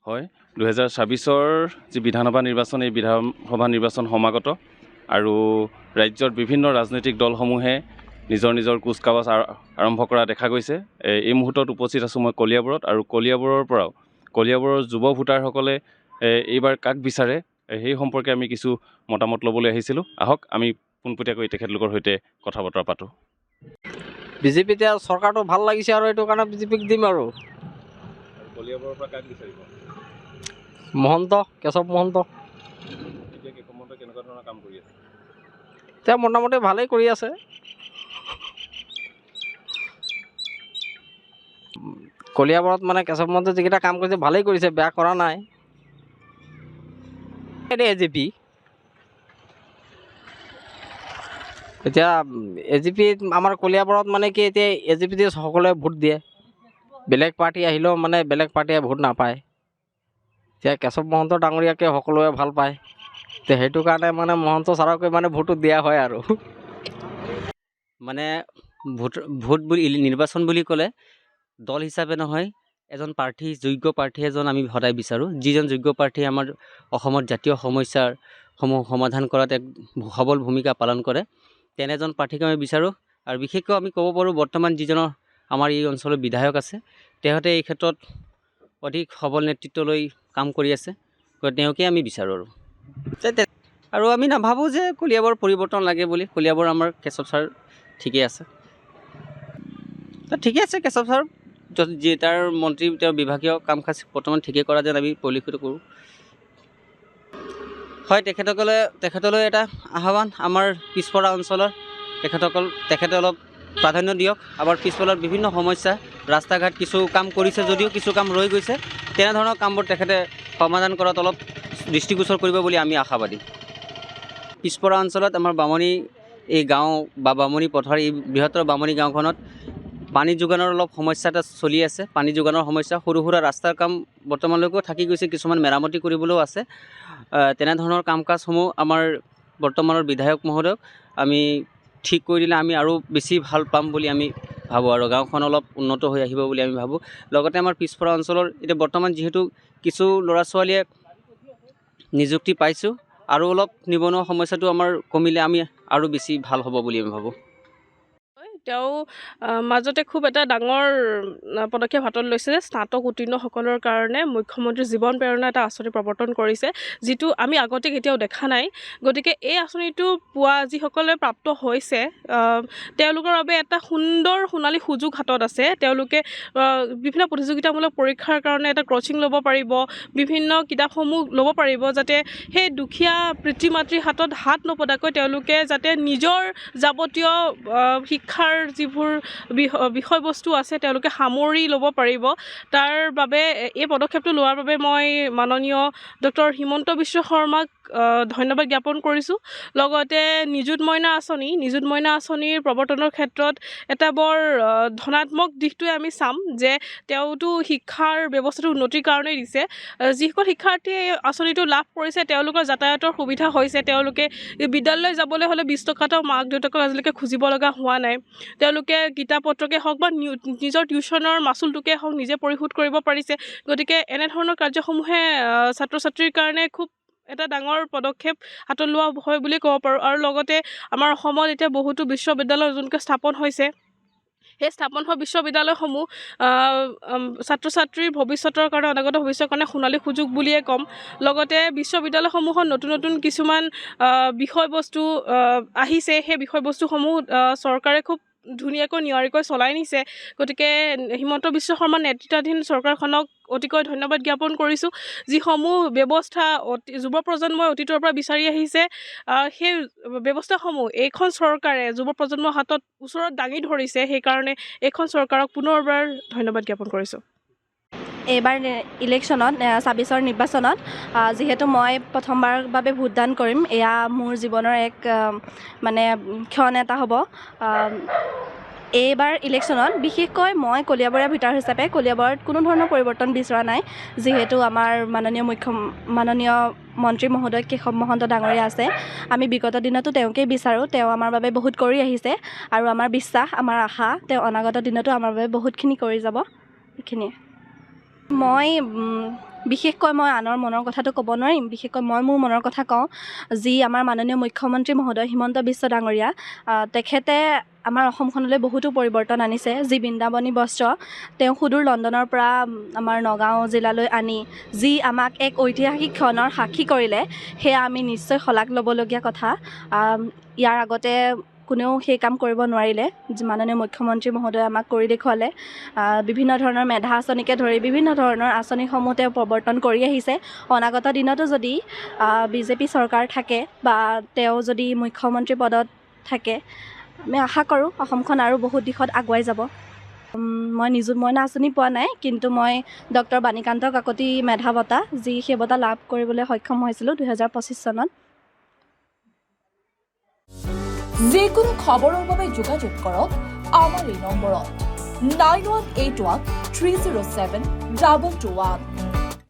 হয় 2026-ৰ যি বিধানসভা নিৰ্বাচন এই বিধানসভা নিৰ্বাচন সমাগত আৰু ৰাজ্যৰ বিভিন্ন ৰাজনৈতিক দলসমূহে নিজৰ নিজৰ কুচকাৱাজ আৰম্ভ কৰা দেখা গৈছে। এই মুহূৰ্তত উপস্থিত আছোঁ মই কলিয়াবৰত আৰু কলিয়াবৰৰ যুৱ ভোটাৰসকলে এইবাৰ কাক বিচাৰে সেই সম্পৰ্কে আমি কিছু মতামত ল'বলৈ আহিছিলোঁ। আহক আমি পোনপটীয়াকৈ তেখেতলোকৰ সৈতে কথা বতৰা পাতোঁ। বিজেপি এতিয়া চৰকাৰটো ভাল লাগিছে আৰু এইটো কাৰণে বিজেপিক দিম আৰু কলিয়াবৰৰ পৰা কাক বিচাৰিব? মহন্ত, কেশৱ মহন্ত। এতিয়া কেশৱ মহন্তই কেনেকুৱা ধৰণৰ কাম কৰি আছে? তেওঁ মোটামুটি ভালেই কৰি আছে। কলিয়াবৰত মানে কেশৱ মহন্তই যিকেইটা কাম কৰিছে ভালেই কৰিছে, বেয়া কৰা নাই। এজেপি এতিয়া এজেপি আমাৰ কলিয়াবৰত মানে কি এতিয়া এজেপিতে সকলোৱে ভোট দিয়ে, বেলেগ পাৰ্টি আহিলেও মানে বেলেগ পাৰ্টীয়ে ভোট নাপায়। এতিয়া কেশৱ মহন্ত ডাঙৰীয়াকে সকলোৱে ভাল পায়, এতিয়া সেইটো কাৰণে মানে মহন্ত ছাৰকে মানে ভোটটো দিয়া হয় আৰু মানে ভোট বুলি নিৰ্বাচন বুলি ক'লে দল হিচাপে নহয়, এজন প্ৰাৰ্থী যোগ্য প্ৰাৰ্থী এজন আমি সদায় বিচাৰোঁ, যিজন যোগ্য প্ৰাৰ্থীয়ে আমাৰ অসমত জাতীয় সমস্যাসমূহ সমাধান কৰাত এক সবল ভূমিকা পালন কৰে, তেনেজন প্ৰাৰ্থীকে আমি বিচাৰোঁ। আৰু বিশেষকৈ আমি ক'ব পাৰোঁ বৰ্তমান যিজনৰ আমাৰ এই অঞ্চলৰ বিধায়ক আছে, তেওঁতে এই ক্ষেত্ৰত অধিক সবল নেতৃত্ব লৈ কাম কৰি আছে, তেওঁকে আমি বিচাৰোঁ। আৰু আমি নাভাবোঁ যে কলিয়াবৰ পৰিৱৰ্তন লাগে বুলি। কলিয়াবৰ আমাৰ কেশৱ ছাৰ ঠিকেই আছে, ঠিকে আছে কেশৱ ছাৰ, যি তাৰ মন্ত্ৰী তেওঁৰ বিভাগীয় কাম কাজ বৰ্তমান ঠিকেই কৰা যেন আমি পৰিলক্ষিত কৰোঁ। হয়, তেখেতলৈ এটা আহ্বান, আমাৰ পিছপৰা অঞ্চলৰ তেখেতে অলপ প্ৰাধান্য দিয়ক। আমাৰ পিছপৰাৰ বিভিন্ন সমস্যা, ৰাস্তা ঘাট কিছু কাম কৰিছে যদিও কিছু কাম ৰৈ গৈছে, তেনেধৰণৰ কামবোৰ তেখেতে সমাধান কৰাত অলপ দৃষ্টিগোচৰ কৰিব বুলি আমি আশাবাদী। পিছপৰা অঞ্চলত আমাৰ বামনী এই গাঁও বা বামনী পথাৰ, এই বৃহত্তৰ বামনী গাঁওখনত পানী যোগানৰ অলপ সমস্যা এটা চলি আছে। পানী যোগানৰ সমস্যা, সৰু সুৰা ৰাস্তাৰ কাম বৰ্তমানলৈকেও থাকি গৈছে, কিছুমান মেৰামতি কৰিবলৈও আছে। তেনেধৰণৰ কাম কাজসমূহ আমাৰ বৰ্তমানৰ বিধায়ক মহোদয়ক আমি ঠিক কৰি দিলে আমি আৰু বেছি ভাল পাম বুলি আমি ভাবোঁ, আৰু গাঁওখন অলপ উন্নত হৈ আহিব বুলি আমি ভাবোঁ। লগতে আমাৰ পিছপৰা অঞ্চলৰ এতিয়া বৰ্তমান যিহেতু কিছু ল'ৰা ছোৱালীয়ে নিযুক্তি পাইছোঁ, আৰু অলপ নিবনুৱা সমস্যাটো আমাৰ কমিলে আমি আৰু বেছি ভাল হ'ব বুলি আমি ভাবোঁ। তেওঁ মাজতে খুব এটা ডাঙৰ পদক্ষেপ হাতত লৈছে, স্নাতক উত্তীৰ্ণসকলৰ কাৰণে মুখ্যমন্ত্ৰী জীৱন প্ৰেৰণা এটা আঁচনি প্ৰৱৰ্তন কৰিছে, যিটো আমি আগতে কেতিয়াও দেখা নাই। গতিকে এই আঁচনিটো পোৱা যিসকলে প্ৰাপ্ত হৈছে তেওঁলোকৰ বাবে এটা সুন্দৰ সোণালী সুযোগ হাতত আছে। তেওঁলোকে বিভিন্ন প্ৰতিযোগিতামূলক পৰীক্ষাৰ কাৰণে এটা কোচিং ল'ব পাৰিব, বিভিন্ন কিতাপসমূহ ল'ব পাৰিব, যাতে সেই দুখীয়া পিতৃ মাতৃৰ হাতত হাত নপতাকৈ তেওঁলোকে যাতে নিজৰ যাৱতীয় শিক্ষাৰ যিবোৰ বিষয়বস্তু আছে তেওঁলোকে সামৰি ল'ব পাৰিব। তাৰ বাবে এই পদক্ষেপটো লোৱাৰ বাবে মই মাননীয় ডক্টৰ হিমন্ত বিশ্ব শৰ্মাক ধন্যবাদ জ্ঞাপন কৰিছোঁ। লগতে নিযুত মইনা আঁচনিৰ প্ৰৱৰ্তনৰ ক্ষেত্ৰত এটা বৰ ধনাত্মক দিশটোৱে আমি চাম যে তেওঁতো শিক্ষাৰ ব্যৱস্থাটো উন্নতিৰ কাৰণেই দিছে। যিসকল শিক্ষাৰ্থীয়ে এই আঁচনিটো লাভ কৰিছে তেওঁলোকৰ যাতায়াতৰ সুবিধা হৈছে, তেওঁলোকে বিদ্যালয়লৈ যাবলৈ হ'লে 20 টকা এটাও মাক দেউতাকক আজিলৈকে খুজিব লগা হোৱা নাই। তেওঁলোকে কিতাপ পত্ৰকে হওক বা নিজৰ টিউশ্যনৰ মাচুলটোকে হওক নিজে পৰিশোধ কৰিব পাৰিছে। গতিকে এনেধৰণৰ কাৰ্যসমূহে ছাত্ৰ ছাত্ৰীৰ কাৰণে খুব এটা ডাঙৰ পদক্ষেপ হাতত লোৱা হয় বুলি ক'ব পাৰোঁ। আৰু লগতে আমাৰ অসমত এতিয়া বহুতো বিশ্ববিদ্যালয় নতুনকৈ স্থাপন হৈছে। সেই স্থাপন হোৱা বিশ্ববিদ্যালয়সমূহ ছাত্ৰ ছাত্ৰীৰ ভৱিষ্যতৰ কাৰণে, অনাগত ভৱিষ্যতৰ কাৰণে সোণালী সুযোগ বুলিয়ে ক'ম। লগতে বিশ্ববিদ্যালয়সমূহত নতুন কিছুমান বিষয়বস্তু আহিছে, সেই বিষয়বস্তুসমূহ চৰকাৰে খুব ধুনীয়াকৈ নিয়াৰিকৈ চলাই নিছে। গতিকে হিমন্ত বিশ্ব শৰ্মাৰ নেতৃত্বাধীন চৰকাৰখনক অতিকৈ ধন্যবাদ জ্ঞাপন কৰিছোঁ। যিসমূহ ব্যৱস্থা যুৱ প্ৰজন্মই অতীতৰ পৰা বিচাৰি আহিছে, সেই ব্যৱস্থাসমূহ এইখন চৰকাৰে যুৱ প্ৰজন্মৰ হাতত ওচৰত দাঙি ধৰিছে। সেইকাৰণে এইখন চৰকাৰক পুনৰবাৰ ধন্যবাদ জ্ঞাপন কৰিছোঁ। এইবাৰ ইলেকশ্যনত 26ৰ নিৰ্বাচনত যিহেতু মই প্ৰথমবাৰৰ বাবে ভোটদান কৰিম, এয়া মোৰ জীৱনৰ এক মানে ক্ষণ এটা হ'ব। এইবাৰ ইলেকশ্যনত বিশেষকৈ মই কলিয়াবৰীয়া ভোটাৰ হিচাপে কলিয়াবৰত কোনো ধৰণৰ পৰিৱৰ্তন বিচৰা নাই, যিহেতু আমাৰ মাননীয় মন্ত্ৰী মহোদয় কেশৱ মহন্ত ডাঙৰীয়া আছে। আমি বিগত দিনতো তেওঁকেই বিচাৰোঁ, তেওঁ আমাৰ বাবে বহুত কৰি আহিছে, আৰু আমাৰ বিশ্বাস, আমাৰ আশা তেওঁ অনাগত দিনতো আমাৰ বাবে বহুতখিনি কৰি যাব। এইখিনিয়ে। মই বিশেষকৈ মই আনৰ মনৰ কথাটো ক'ব নোৱাৰিম, বিশেষকৈ মই মোৰ মনৰ কথা কওঁ। যি আমাৰ মাননীয় মুখ্যমন্ত্ৰী মহোদয় হিমন্ত বিশ্ব ডাঙৰীয়া, তেখেতে আমাৰ অসমখনলৈ বহুতো পৰিৱৰ্তন আনিছে। যি বৃন্দাবনী বস্ত্ৰ তেওঁ সুদূৰ লণ্ডনৰ পৰা আমাৰ নগাঁও জিলালৈ আনি যি আমাক এক ঐতিহাসিক ক্ষণৰ সাক্ষী কৰিলে, সেয়া আমি নিশ্চয় শলাগ ল'বলগীয়া কথা। ইয়াৰ আগতে কোনেও সেই কাম কৰিব নোৱাৰিলে, মাননীয় মুখ্যমন্ত্ৰী মহোদয়ে আমাক কৰি দেখুৱালে। বিভিন্ন ধৰণৰ মেধা আঁচনিকে ধৰি বিভিন্ন ধৰণৰ আঁচনিসমূহ তেওঁ প্ৰৱৰ্তন কৰি আহিছে। অনাগত দিনতো যদি বিজেপি চৰকাৰ থাকে বা তেওঁ যদি মুখ্যমন্ত্ৰী পদত থাকে, আমি আশা কৰোঁ অসমখন আৰু বহুত দিশত আগুৱাই যাব। মই নিযুত মইনা আঁচনি পোৱা নাই, কিন্তু মই ডক্টৰ বাণীকান্ত কাকতি মেধা বঁটা, যি সেই বঁটা লাভ কৰিবলৈ সক্ষম হৈছিলোঁ 2025 চনত। যিকোনো খবৰৰ বাবে যোগাযোগ কৰক আমাৰ এই নম্বৰত 9181 307 221।